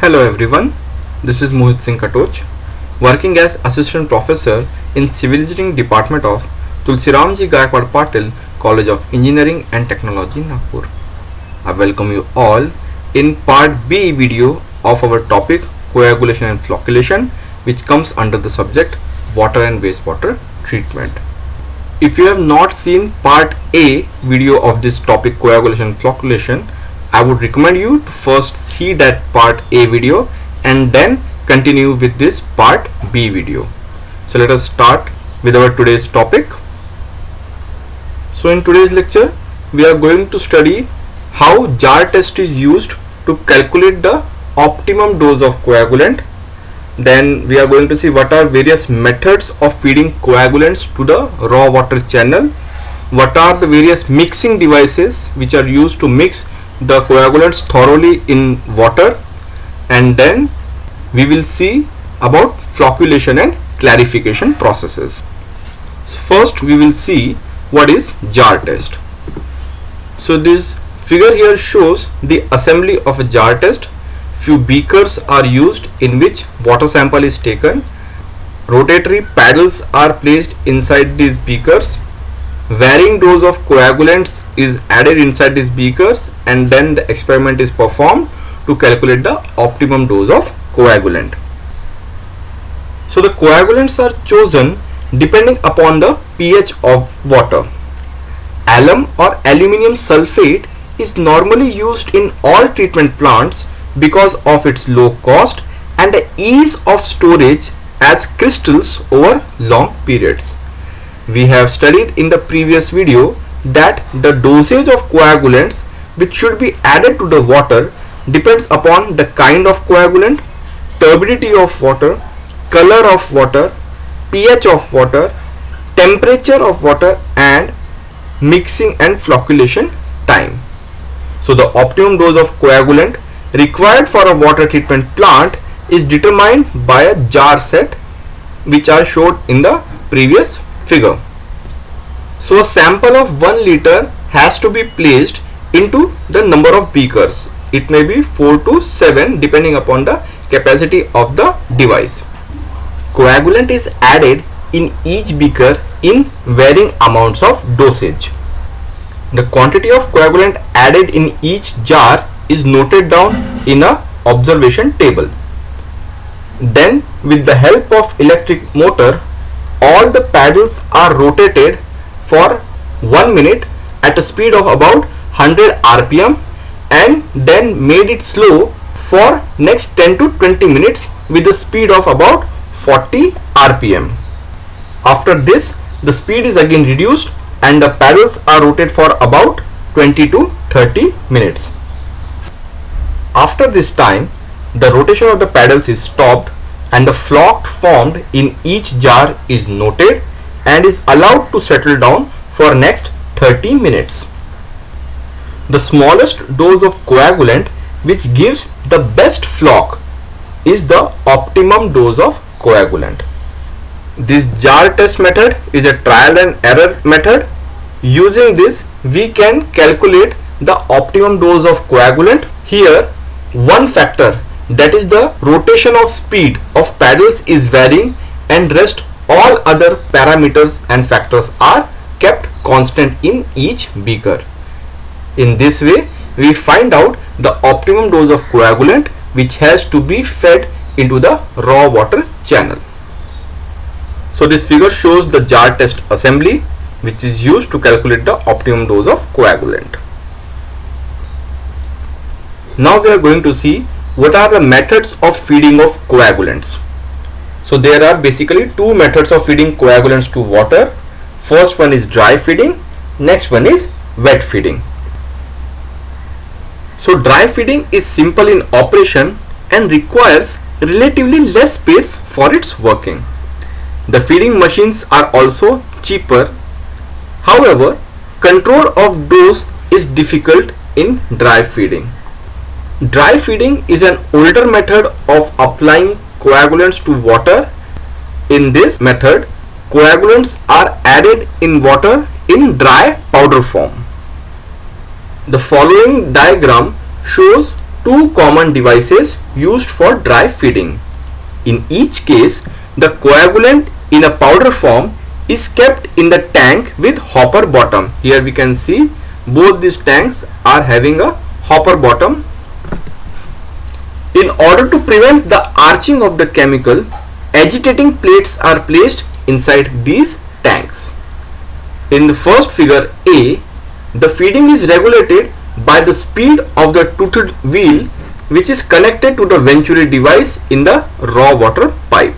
Hello everyone, this is Mohit Singh Katoch, working as Assistant Professor in Civil Engineering Department of Tulsiramji Gaikwad Patil College of Engineering and Technology, Nagpur. I welcome you all in part B video of our topic Coagulation and Flocculation, which comes under the subject Water and Wastewater Treatment. If you have not seen part A video of this topic Coagulation and Flocculation, I would recommend you to first see that part A video and then continue with this part B video. So let us start with our today's topic. So in today's lecture we are going to study how jar test is used to calculate the optimum dose of coagulant. Then we are going to see what are various methods of feeding coagulants to the raw water channel, what are the various mixing devices which are used to mix the coagulants thoroughly in water, and then we will see about flocculation and clarification processes. So first we will see what is jar test. So this figure here shows the assembly of a jar test. Few beakers are used in which water sample is taken. Rotatory paddles are placed inside these beakers. Varying dose of coagulants is added inside these beakers, and then the experiment is performed to calculate the optimum dose of coagulant. So the coagulants are chosen depending upon the pH of water. Alum or aluminium sulfate is normally used in all treatment plants because of its low cost and the ease of storage as crystals over long periods. We have studied in the previous video that the dosage of coagulants which should be added to the water depends upon the kind of coagulant, turbidity of water, color of water, pH of water, temperature of water, and mixing and flocculation time. So the optimum dose of coagulant required for a water treatment plant is determined by a jar set which are shown in the previous figure. So a sample of 1 liter has to be placed into the number of beakers. It may be 4 to 7 depending upon the capacity of the device. Coagulant is added in each beaker in varying amounts of dosage. The quantity of coagulant added in each jar is noted down in a observation table. Then with the help of electric motor, all the paddles are rotated for 1 minute at a speed of about 100 rpm and then made it slow for next 10 to 20 minutes with a speed of about 40 rpm. After this, the speed is again reduced and the paddles are rotated for about 20 to 30 minutes. After this time, the rotation of the paddles is stopped and the flock formed in each jar is noted and is allowed to settle down for next 30 minutes. The smallest dose of coagulant which gives the best flock is the optimum dose of coagulant. This jar test method is a trial and error method. Using this, we can calculate the optimum dose of coagulant. Here, one factor, that is the rotation of speed of paddles, is varying, and rest all other parameters and factors are kept constant in each beaker. In this way, we find out the optimum dose of coagulant which has to be fed into the raw water channel. So this figure shows the jar test assembly which is used to calculate the optimum dose of coagulant. Now we are going to see what are the methods of feeding of coagulants. So there are basically two methods of feeding coagulants to water. First one is dry feeding, next one is wet feeding. So dry feeding is simple in operation and requires relatively less space for its working. The feeding machines are also cheaper. However, control of dose is difficult in dry feeding. Dry feeding is an older method of applying coagulants to water. In this method, coagulants are added in water in dry powder form. The following diagram shows two common devices used for dry feeding. In each case, the coagulant in a powder form is kept in the tank with hopper bottom. Here we can see both these tanks are having a hopper bottom. In order to prevent the arching of the chemical, agitating plates are placed inside these tanks. In the first figure A, the feeding is regulated by the speed of the toothed wheel, which is connected to the Venturi device in the raw water pipe.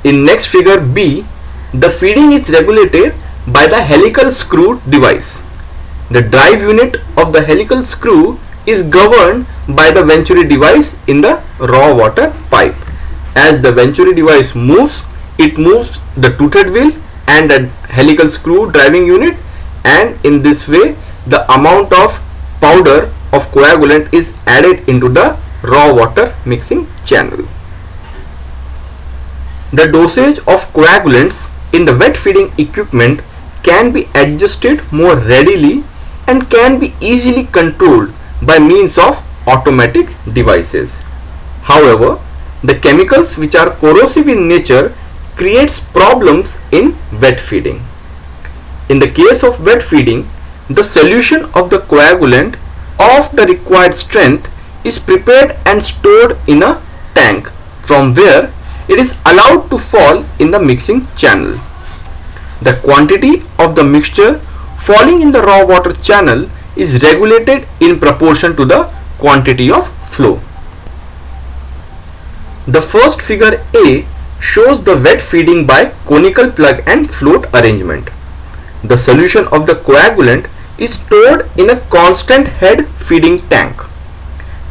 In next figure B, the feeding is regulated by the helical screw device. The drive unit of the helical screw is governed by the Venturi device in the raw water pipe. As the Venturi device moves, it moves the toothed wheel and the helical screw driving unit, and in this way the amount of powder of coagulant is added into the raw water mixing channel. The dosage of coagulants in the wet feeding equipment can be adjusted more readily and can be easily controlled by means of automatic devices. However, the chemicals which are corrosive in nature creates problems in wet feeding. In the case of wet feeding, the solution of the coagulant of the required strength is prepared and stored in a tank, from where it is allowed to fall in the mixing channel. The quantity of the mixture falling in the raw water channel is regulated in proportion to the quantity of flow. The first figure A shows the wet feeding by conical plug and float arrangement. The solution of the coagulant is stored in a constant head feeding tank.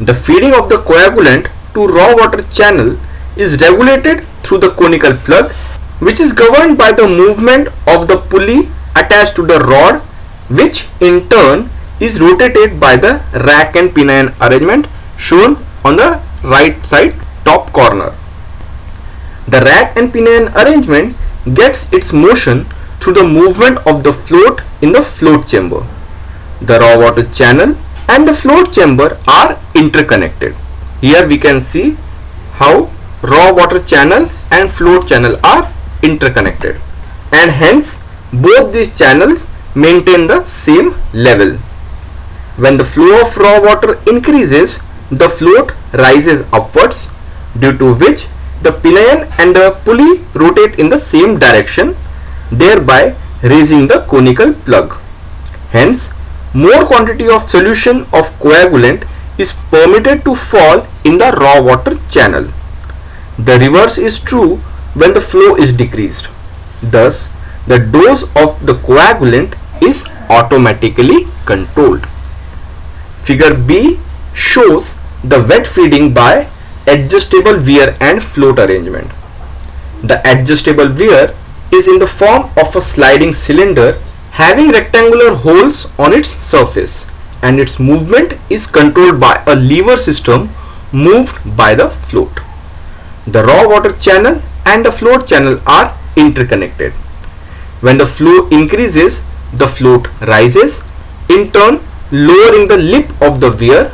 The feeding of the coagulant to raw water channel is regulated through the conical plug, which is governed by the movement of the pulley attached to the rod, which in turn is rotated by the rack and pinion arrangement shown on the right side top corner. The rack and pinion arrangement gets its motion through the movement of the float in the float chamber. The raw water channel and the float chamber are interconnected. Here we can see how raw water channel and float channel are interconnected, and hence both these channels maintain the same level. When the flow of raw water increases, the float rises upwards, due to which the pinion and the pulley rotate in the same direction, thereby raising the conical plug. Hence, more quantity of solution of coagulant is permitted to fall in the raw water channel. The reverse is true when the flow is decreased. Thus, the dose of the coagulant is automatically controlled. Figure B shows the wet feeding by adjustable weir and float arrangement. The adjustable weir is in the form of a sliding cylinder having rectangular holes on its surface, and its movement is controlled by a lever system moved by the float. The raw water channel and the float channel are interconnected. When the flow increases, the float rises, in turn lowering the lip of the weir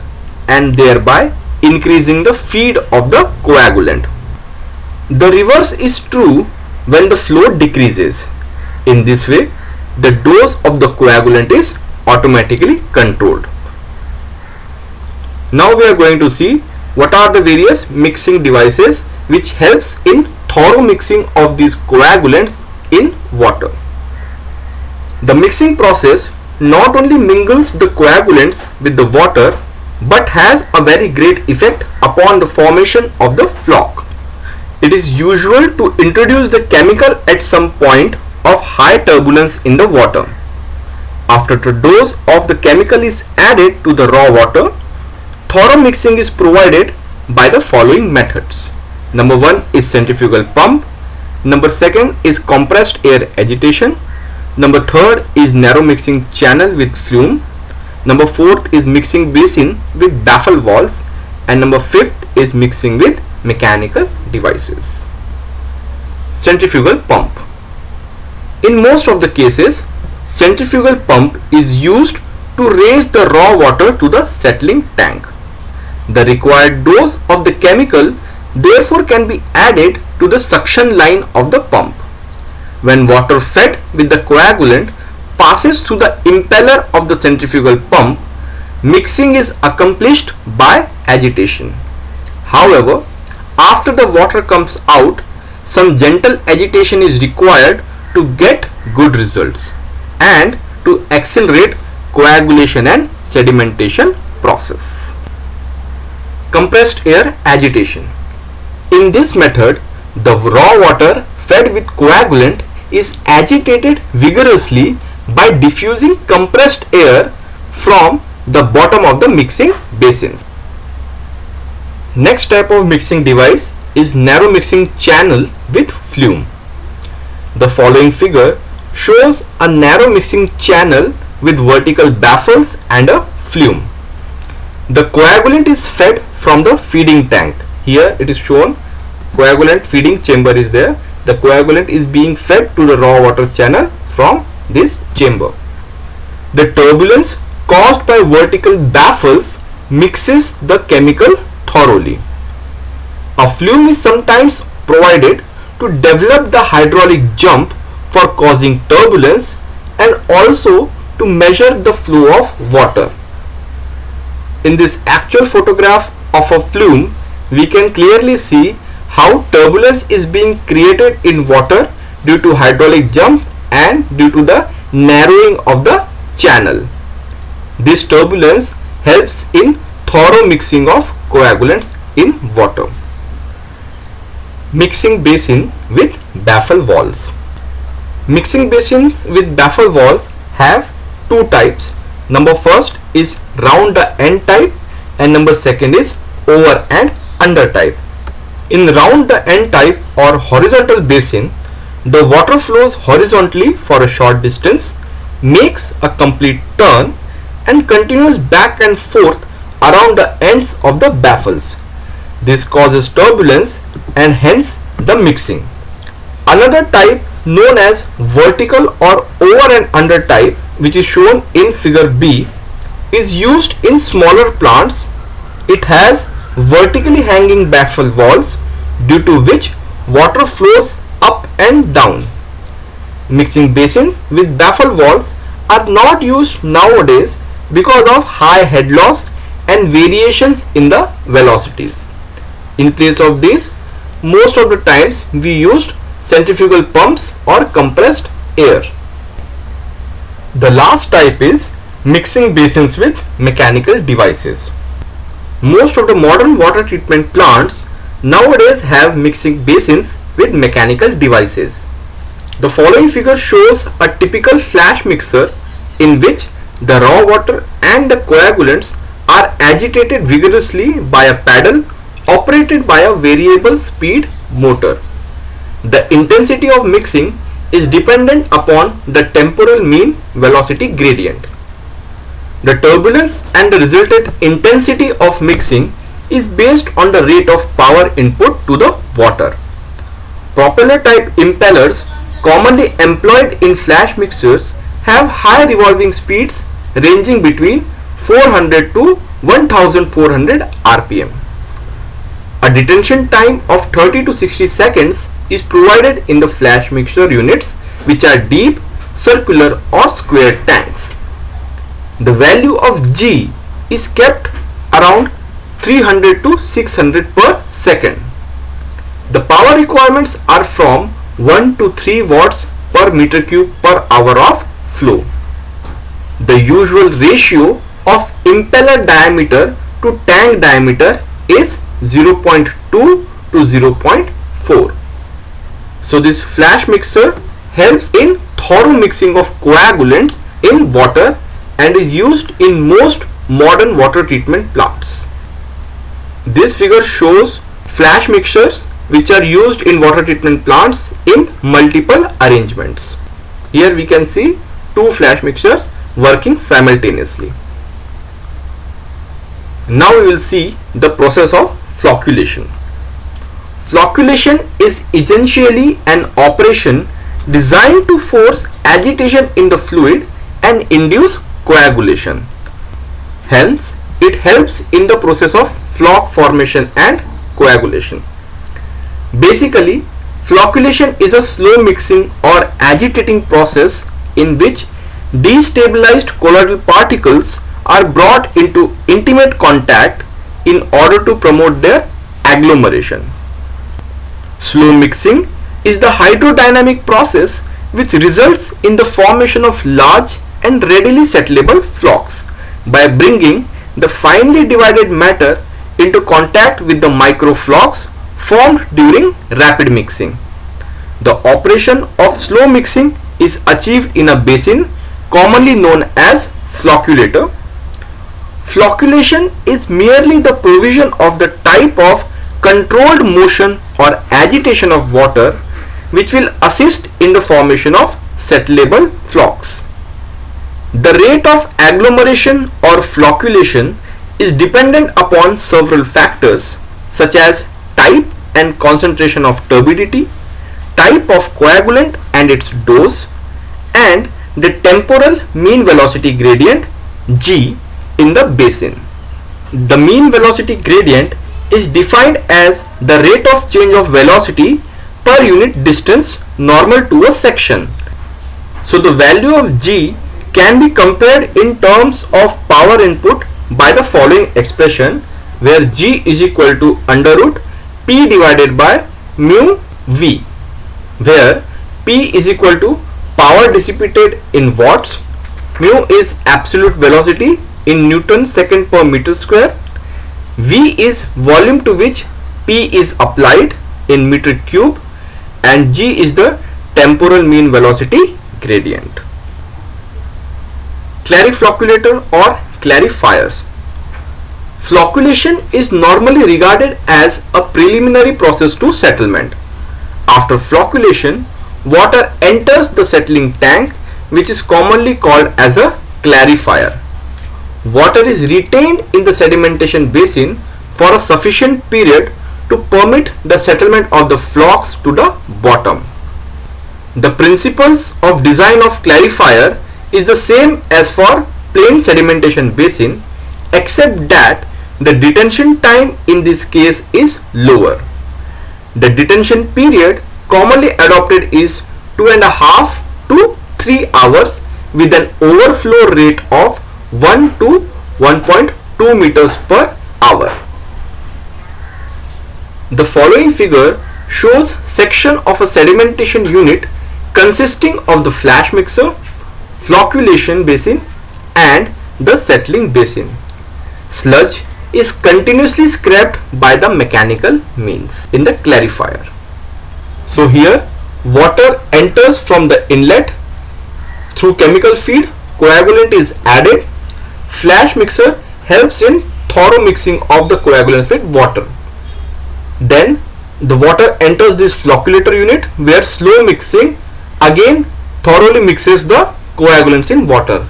and thereby increasing the feed of the coagulant. The reverse is true when the flow decreases. In this way, the dose of the coagulant is automatically controlled. Now we are going to see what are the various mixing devices which helps in thorough mixing of these coagulants in water. The mixing process not only mingles the coagulants with the water but has a very great effect upon the formation of the flock. It is usual to introduce the chemical at some point of high turbulence in the water. After the dose of the chemical is added to the raw water, thorough mixing is provided by the following methods. Number 1 is centrifugal pump. Number 2 is compressed air agitation. Number 3 is narrow mixing channel with flume. Number 4 is mixing basin with baffle valves, and number 5 is mixing with mechanical devices. Centrifugal pump. In most of the cases, centrifugal pump is used to raise the raw water to the settling tank. The required dose of the chemical therefore can be added to the suction line of the pump. When water fed with the coagulant passes through the impeller of the centrifugal pump, mixing is accomplished by agitation. However, after the water comes out, some gentle agitation is required to get good results and to accelerate coagulation and sedimentation process. Compressed air agitation. In this method, the raw water fed with coagulant is agitated vigorously by diffusing compressed air from the bottom of the mixing basins. Next type of mixing device is narrow mixing channel with flume. The following figure shows a narrow mixing channel with vertical baffles and a flume. The coagulant is fed from the feeding tank. Here it is shown coagulant feeding chamber is there. The coagulant is being fed to the raw water channel from this chamber. The turbulence caused by vertical baffles mixes the chemical thoroughly. A flume is sometimes provided to develop the hydraulic jump for causing turbulence and also to measure the flow of water. In this actual photograph of a flume, we can clearly see how turbulence is being created in water due to hydraulic jump and due to the narrowing of the channel. This turbulence helps in thorough mixing of coagulants in water. Mixing basin with baffle walls. Mixing basins with baffle walls have two types. Number first is round the end type and number second is over and under type. In round the end type or horizontal basin, the water flows horizontally for a short distance, makes a complete turn and continues back and forth around the ends of the baffles. This causes turbulence and hence the mixing. Another type known as vertical or over and under type, which is shown in figure B, is used in smaller plants. It has vertically hanging baffle walls due to which water flows up and down. Mixing basins with baffle walls are not used nowadays because of high head loss and variations in the velocities. In place of this, most of the times we used centrifugal pumps or compressed air. The last type is mixing basins with mechanical devices. Most of the modern water treatment plants nowadays have mixing basins with mechanical devices. The following figure shows a typical flash mixer in which the raw water and the coagulants are agitated vigorously by a paddle operated by a variable speed motor. The intensity of mixing is dependent upon the temporal mean velocity gradient. The turbulence and the resultant intensity of mixing is based on the rate of power input to the water. Propeller type impellers commonly employed in flash mixers have high revolving speeds ranging between 400 to 1400 rpm. A detention time of 30 to 60 seconds is provided in the flash mixer units, which are deep, circular or square tanks. The value of G is kept around 300 to 600 per second. The power requirements are from 1 to 3 watts per meter cube per hour of flow. The usual ratio of impeller diameter to tank diameter is 0.2 to 0.4. So this flash mixer helps in thorough mixing of coagulants in water and is used in most modern water treatment plants. This figure shows flash mixers which are used in water treatment plants in multiple arrangements. Here we can see two flash mixers working simultaneously. Now we will see the process of flocculation. Flocculation is essentially an operation designed to force agitation in the fluid and induce coagulation. Hence, it helps in the process of floc formation and coagulation. Basically, flocculation is a slow mixing or agitating process in which destabilized colloidal particles are brought into intimate contact in order to promote their agglomeration. Slow mixing is the hydrodynamic process which results in the formation of large and readily settleable flocs by bringing the finely divided matter into contact with the microflocs formed during rapid mixing. The operation of slow mixing is achieved in a basin commonly known as flocculator. Flocculation is merely the provision of the type of controlled motion or agitation of water which will assist in the formation of settleable flocs. The rate of agglomeration or flocculation is dependent upon several factors such as type and concentration of turbidity, type of coagulant and its dose, and the temporal mean velocity gradient G in the basin. The mean velocity gradient is defined as the rate of change of velocity per unit distance normal to a section. So the value of G can be compared in terms of power input by the following expression, where G is equal to under root P divided by mu V, where P is equal to power dissipated in watts, mu is absolute velocity in Newton second per meter square, V is volume to which P is applied in meter cube, and G is the temporal mean velocity gradient. Clariflocculator or clarifiers. Flocculation is normally regarded as a preliminary process to settlement. After flocculation, water enters the settling tank, which is commonly called as a clarifier. Water is retained in the sedimentation basin for a sufficient period to permit the settlement of the flocs to the bottom. The principles of design of clarifier is the same as for plain sedimentation basin, except that the detention time in this case is lower. The detention period commonly adopted is 2.5 to 3 hours with an overflow rate of 1 to 1.2 meters per hour. The following figure shows section of a sedimentation unit consisting of the flash mixer, flocculation basin and the settling basin. Sludge is continuously scraped by the mechanical means in the clarifier. So here water enters from the inlet through chemical feed, coagulant is added, flash mixer helps in thorough mixing of the coagulants with water. Then the water enters this flocculator unit where slow mixing again thoroughly mixes the coagulants in water,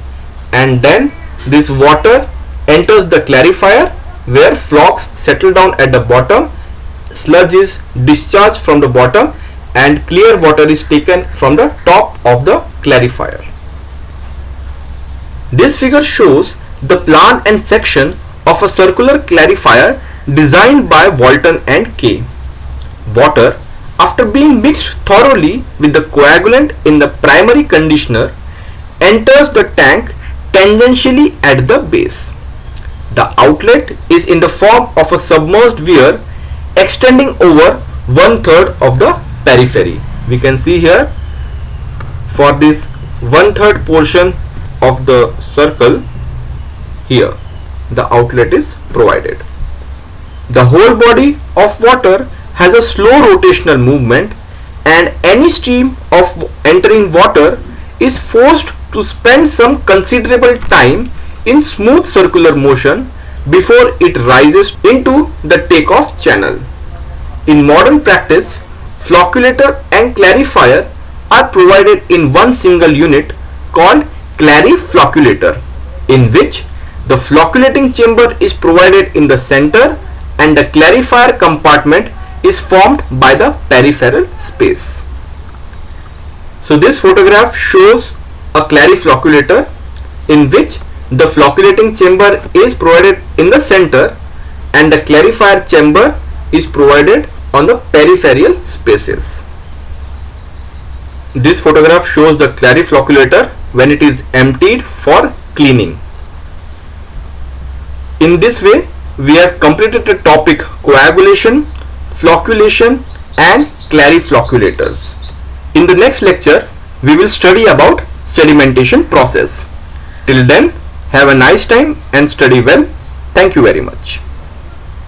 and then this water enters the clarifier where flocs settle down at the bottom, sludge is discharged from the bottom and clear water is taken from the top of the clarifier. This figure shows the plan and section of a circular clarifier designed by Walton and Kay. Water, after being mixed thoroughly with the coagulant in the primary conditioner, enters the tank tangentially at the base. The outlet is in the form of a submerged weir extending over 1/3 of the periphery. We can see here for this 1/3 portion of the circle, here the outlet is provided. The whole body of water has a slow rotational movement, and any stream of entering water is forced to spend some considerable time in smooth circular motion before it rises into the takeoff channel. In modern practice, flocculator and clarifier are provided in one single unit called clariflocculator, in which the flocculating chamber is provided in the center and the clarifier compartment is formed by the peripheral space. So this photograph shows a clariflocculator in which the flocculating chamber is provided in the center and the clarifier chamber is provided on the peripheral spaces. This photograph shows the clariflocculator when it is emptied for cleaning. In this way, we have completed the topic coagulation, flocculation and clariflocculators. In the next lecture, we will study about sedimentation process. Till then, have a nice time and study well. Thank you very much.